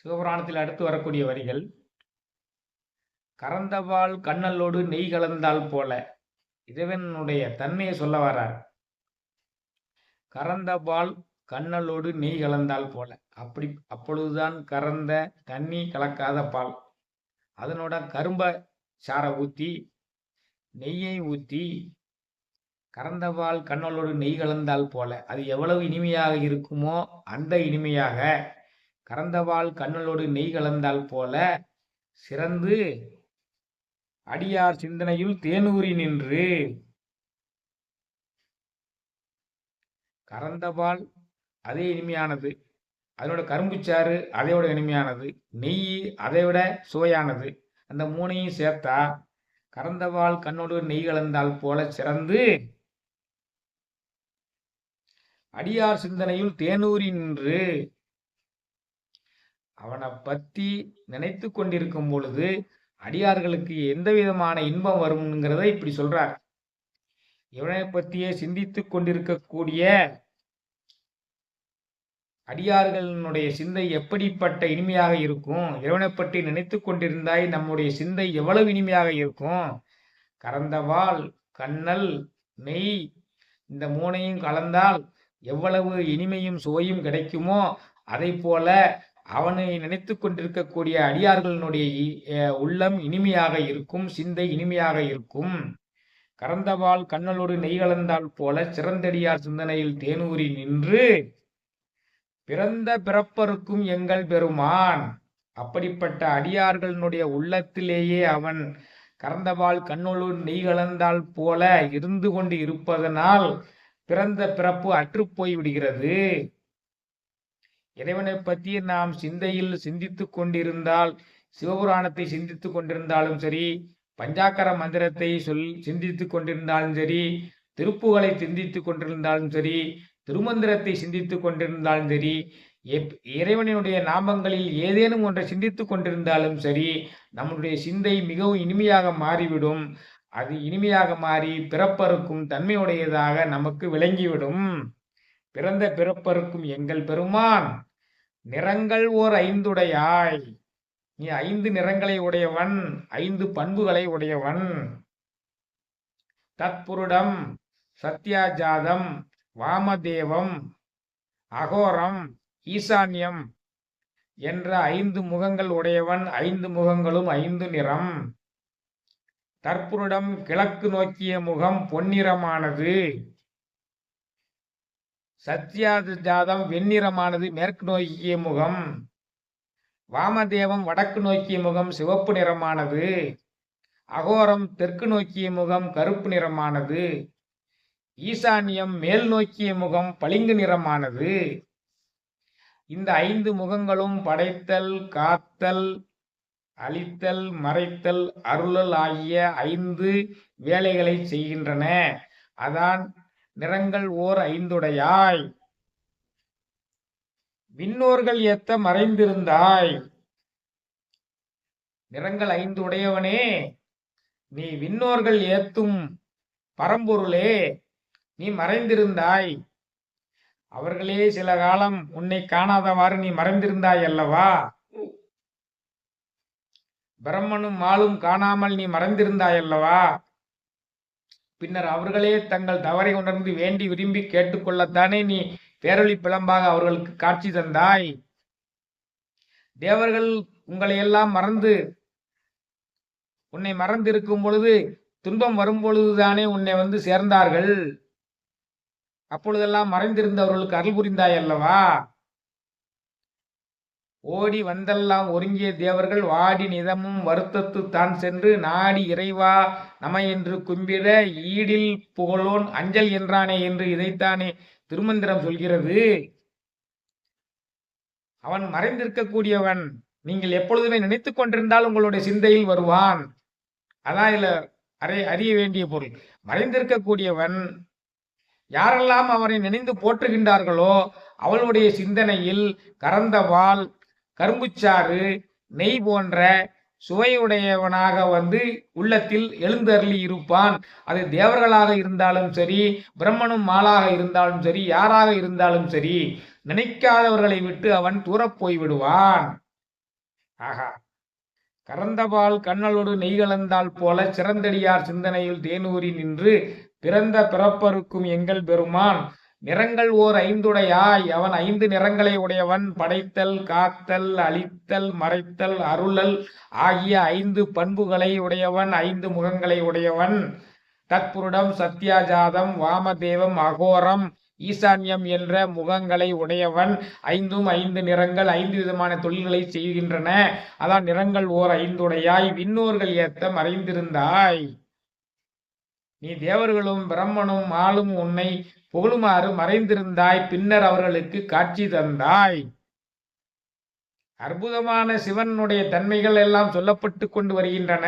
சிவபுராணத்தில் அடுத்து வரக்கூடிய வரிகள், கறந்தபால் கண்ணலோடு நெய் கலந்தால் போல. இறைவனுடைய தன்மையை சொல்ல வரார். கறந்தபால் கண்ணலோடு நெய் கலந்தால் போல. அப்பொழுதுதான் கறந்த தண்ணி கலக்காத பால், அதனோட கரும்ப சாரை ஊற்றி நெய்யை ஊற்றி கறந்தபால் கண்ணலோடு நெய் கலந்தால் போல அது எவ்வளவு இனிமையாக இருக்குமோ அந்த இனிமையாக கறந்தபால் கண்ணலோடு நெய் கலந்தால் போல சிறந்து அடியார் சிந்தனையில் தேனூரி நின்று. கறந்தபால் அதே இனிமையானது, அதனோட கரும்புச்சாறு அதையோட இனிமையானது, நெய் அதை விட சுவையானது. அந்த மூணையும் சேர்த்தா கறந்தபால் கண்ணோடு நெய் கலந்தால் போல சிறந்து அடியார் சிந்தனையில் தேனூரி நின்று. அவனை பற்றி நினைத்து கொண்டிருக்கும் பொழுது அடியார்களுக்கு எந்த விதமான இன்பம் வரும்ங்கிறத இப்படி சொல்றார். இவனை பற்றியே சிந்தித்து கொண்டிருக்கக்கூடிய அடியார்களுடைய சிந்தை எப்படிப்பட்ட இனிமையாக இருக்கும். இறைவனை பற்றி நினைத்து கொண்டிருந்தாய் நம்முடைய சிந்தை எவ்வளவு இனிமையாக இருக்கும். கறந்தபால் கண்ணல் நெய் இந்த மூணையும் கலந்தால் எவ்வளவு இனிமையும் சுவையும் கிடைக்குமோ அதை போல அவனை நினைத்து கொண்டிருக்கக்கூடிய அடியார்களுடைய உள்ளம் இனிமையாக இருக்கும், சிந்தை இனிமையாக இருக்கும். கறந்தபால் கண்ணலோடு நெய் கலந்தால் போல சிறந்தடியார் சிந்தனையில் தேனூரி நின்று பிறந்த பிறப்பருக்கும் எங்கள் பெருமான். அப்படிப்பட்ட அடியார்களுடைய உள்ளத்திலேயே அவன் கறந்தபால் கண்ணலோடு நெய் கலந்தால் போல இருந்து கொண்டு இருப்பதனால் பிறந்த பிறப்பு அற்று போய் விடுகிறது. இறைவனை பற்றி நாம் சிந்தையில் சிந்தித்து கொண்டிருந்தால், சிவபுராணத்தை சிந்தித்து கொண்டிருந்தாலும் சரி, பஞ்சாக்கர மந்திரத்தை சிந்தித்து கொண்டிருந்தாலும் சரி, திருப்புகளை சிந்தித்து கொண்டிருந்தாலும் சரி, திருமந்திரத்தை சிந்தித்து கொண்டிருந்தாலும் சரி, இறைவனுடைய நாமங்களில் ஏதேனும் ஒன்றை சிந்தித்து கொண்டிருந்தாலும் சரி, நம்முடைய சிந்தை மிகவும் இனிமையாக மாறிவிடும். அது இனிமையாக மாறி பிறப்பருக்கும் தன்மையுடையதாக நமக்கு விளங்கிவிடும். பிறந்த பிறப்பருக்கும் எங்கள் பெருமான் நிறங்கள் ஓர் ஐந்துடையாய். நீ 5 நிறங்களை உடையவன், 5 பண்புகளை உடையவன். தத்புருடம், சத்யாஜாதம், வாமதேவம், அகோரம், ஈசான்யம் என்ற 5 முகங்கள் உடையவன். 5 முகங்களும் 5 நிறம். தற்புருடம் கிழக்கு நோக்கிய முகம் பொன்னிறமானது. சத்யாஜாதம் வெண்ணிறமானது மேற்கு நோக்கிய முகம். வாமதேவம் வடக்கு நோக்கிய முகம் சிவப்பு நிறமானது. அகோரம் தெற்கு நோக்கிய முகம் கருப்பு நிறமானது. ஈசான்யம் மேல் நோக்கிய முகம் பளிங்கு நிறமானது. இந்த 5 முகங்களும் படைத்தல், காத்தல், அழித்தல், மறைத்தல், அருளல் ஆகிய 5 வேலைகளை செய்கின்றன. அதான் நிறங்கள் ஓர் ஐந்துடையாய். விண்ணோர்கள் ஏத்த மறைந்திருந்தாய். நிறங்கள் 5 உடையவனே, நீ விண்ணோர்கள் ஏத்தும் பரம்பொருளே, நீ மறைந்திருந்தாய். அவர்களே சில காலம் உன்னை காணாதவாறு நீ மறைந்திருந்தாய் அல்லவா. பிரம்மனும் மாலும் காணாமல் நீ மறைந்திருந்தாய் அல்லவா. பின்னர் அவர்களே தங்கள் தவறை உணர்ந்து வேண்டி விரும்பி கேட்டுக்கொள்ளத்தானே நீ பேரொளி பிளம்பாக அவர்களுக்கு காட்சி தந்தாய். தேவர்கள் உங்களை எல்லாம் மறந்து உன்னை மறந்திருக்கும் பொழுது துன்பம் வரும் பொழுதுதானே உன்னை வந்து சேர்ந்தார்கள். அப்பொழுதெல்லாம் மறைந்திருந்தவர்களுக்கு அருள் புரிந்தாய் அல்லவா. ஓடி வந்தெல்லாம் ஒருங்கிய தேவர்கள் வாடி நிதமும் வருத்தத்து தான் சென்று நாடி இறைவா நம என்று கும்பிட ஈடில் புகழோன் அஞ்சல் என்றானே என்று இதைத்தானே திருமந்திரம் சொல்கிறது. அவன் மறைந்திருக்கக்கூடியவன். நீங்கள் எப்பொழுதுமே நினைத்து கொண்டிருந்தால் உங்களுடைய சிந்தையில் வருவான். அதான் இதுல அறிய வேண்டிய பொருள். மறைந்திருக்கக்கூடியவன் யாரெல்லாம் அவரை நினைந்து போற்றுகின்றார்களோ அவளுடைய சிந்தனையில் கறந்தபால் கரும்புச்சாறு நெய் போன்ற சுவையுடையவனாக வந்து உள்ளத்தில் எழுந்தருளி இருப்பான். அது தேவர்களாக இருந்தாலும் சரி, பிரம்மனும் மாலாக இருந்தாலும் சரி, யாராக இருந்தாலும் சரி, நினைக்காதவர்களை விட்டு அவன் தூரப் போய் விடுவான். ஆகா, கறந்தபால் கண்ணலோடு நெய் கலந்தால் போல சிறந்தடியார் சிந்தனையில் தேனூரி நின்று பிறந்த பிறப்பருக்கும் எங்கள் பெருமான் நிறங்கள் ஓர் ஐந்துடையாய். அவன் 5 நிறங்களை உடையவன். படைத்தல், காத்தல், அழித்தல், மறைத்தல், அருளல் ஆகிய 5 பண்புகளை உடையவன். 5 முகங்களை உடையவன். தத்புருடம், சத்யாஜாதம், வாமதேவம், அகோரம், ஈசான்யம் என்ற முகங்களை உடையவன். 5ம் 5 நிறங்கள் 5 விதமான தொழில்களை செய்கின்றன. அதான் நிறங்கள் ஓர் 5உடையாய். விண்ணோர்கள் ஏத்த மறைந்திருந்தாய். நீ தேவர்களும் பிரம்மனும் ஆளும் உன்னை புகழுமாறு மறைந்திருந்தாய். பின்னர் அவர்களுக்கு காட்சி தந்தாய். அற்புதமான சிவனுடைய தன்மைகள் எல்லாம் சொல்லப்பட்டு கொண்டு வருகின்றன.